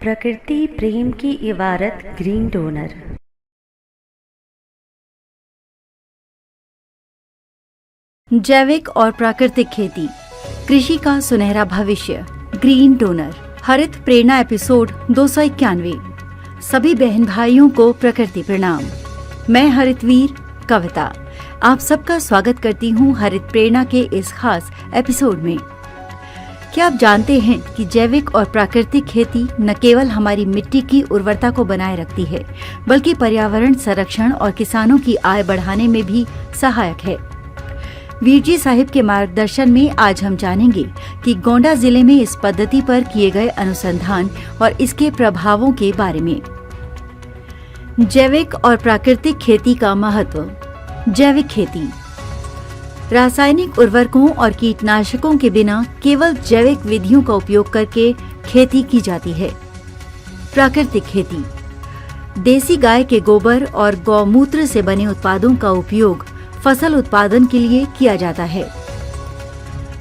प्रकृति प्रेम की इबारत ग्रीन डोनर। जैविक और प्राकृतिक खेती, कृषि का सुनहरा भविष्य। ग्रीन डोनर हरित प्रेरणा एपिसोड 291। सभी बहन भाइयों को प्रकृति प्रणाम। मैं हरितवीर कविता आप सबका स्वागत करती हूँ हरित प्रेरणा के इस खास एपिसोड में। क्या आप जानते हैं कि जैविक और प्राकृतिक खेती न केवल हमारी मिट्टी की उर्वरता को बनाए रखती है, बल्कि पर्यावरण संरक्षण और किसानों की आय बढ़ाने में भी सहायक है। वीरजी साहिब के मार्गदर्शन में आज हम जानेंगे कि गोंडा जिले में इस पद्धति पर किए गए अनुसंधान और इसके प्रभावों के बारे में। जैविक और प्राकृतिक खेती का महत्व। जैविक खेती रासायनिक उर्वरकों और कीटनाशकों के बिना केवल जैविक विधियों का उपयोग करके खेती की जाती है। प्राकृतिक खेती देसी गाय के गोबर और गौमूत्र से बने उत्पादों का उपयोग फसल उत्पादन के लिए किया जाता है।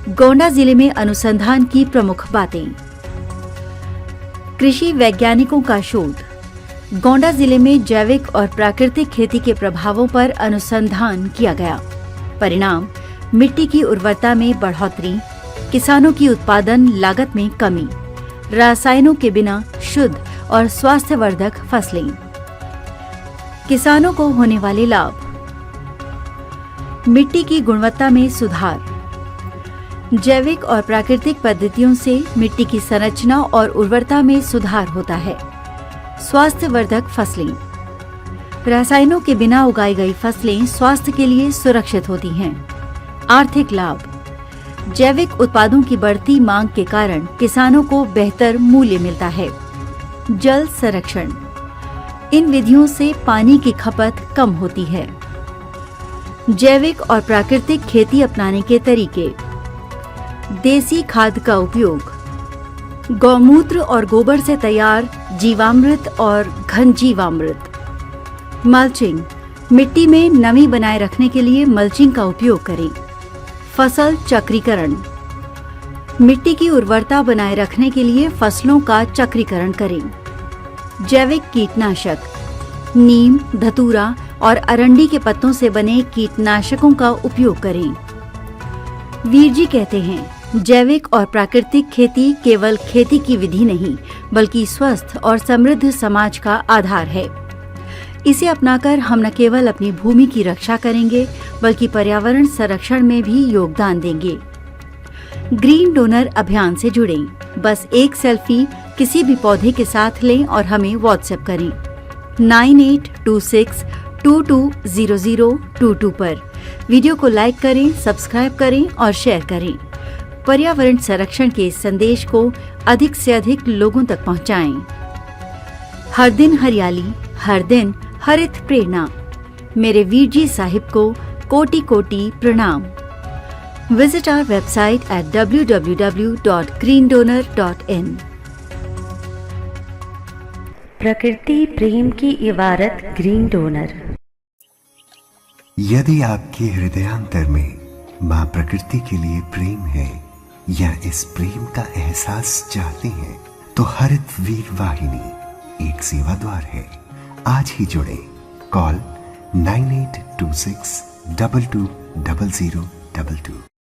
गोंडा जिले में अनुसंधान की प्रमुख बातें। कृषि वैज्ञानिकों का शोध। गोंडा जिले में जैविक और प्राकृतिक खेती के प्रभावों पर अनुसंधान किया गया। परिणाम मिट्टी की उर्वरता में बढ़ोतरी, किसानों की उत्पादन लागत में कमी, रसायनों के बिना शुद्ध और स्वास्थ्यवर्धक फसलें। किसानों को होने वाले लाभ। मिट्टी की गुणवत्ता में सुधार। जैविक और प्राकृतिक पद्धतियों से मिट्टी की संरचना और उर्वरता में सुधार होता है। स्वास्थ्यवर्धक फसलें। रसायनों के बिना उगाई गई फसलें स्वास्थ्य के लिए सुरक्षित होती हैं। आर्थिक लाभ। जैविक उत्पादों की बढ़ती मांग के कारण किसानों को बेहतर मूल्य मिलता है। जल संरक्षण। इन विधियों से पानी की खपत कम होती है। जैविक और प्राकृतिक खेती अपनाने के तरीके। देसी खाद का उपयोग। गौमूत्र और गोबर से तैयार जीवामृत और घन जीवामृत। मल्चिंग मिट्टी में नमी बनाए रखने के लिए मल्चिंग का उपयोग करें। फसल चक्रीकरण मिट्टी की उर्वरता बनाए रखने के लिए फसलों का चक्रीकरण करें। जैविक कीटनाशक नीम, धतूरा और अरंडी के पत्तों से बने कीटनाशकों का उपयोग करें। वीरजी कहते हैं, जैविक और प्राकृतिक खेती केवल खेती की विधि नहीं, बल्कि स्वस्थ और समृद्ध समाज का आधार है। इसे अपनाकर हम न केवल अपनी भूमि की रक्षा करेंगे, बल्कि पर्यावरण संरक्षण में भी योगदान देंगे। ग्रीन डोनर अभियान से जुड़ें। बस एक सेल्फी किसी भी पौधे के साथ लें और हमें व्हाट्सएप करें 9826220022 पर। वीडियो को लाइक करें, सब्सक्राइब करें और शेयर करें। पर्यावरण संरक्षण के इस संदेश को अधिक से अधिक लोगों तक पहुंचाएं। हर दिन हरियाली, हर दिन हरित प्रेरणा। मेरे वीरजी साहिब को कोटि कोटि प्रणाम। Visit our website at www.greendonor.in। प्रकृति प्रेम की इबारत ग्रीन डोनर। यदि आपके हृदयांतर में माँ प्रकृति के लिए प्रेम है या इस प्रेम का एहसास चाहते हैं, तो हरित वीर वाहिनी एक सेवा द्वार है। आज ही जुड़े। कॉल 9826220022।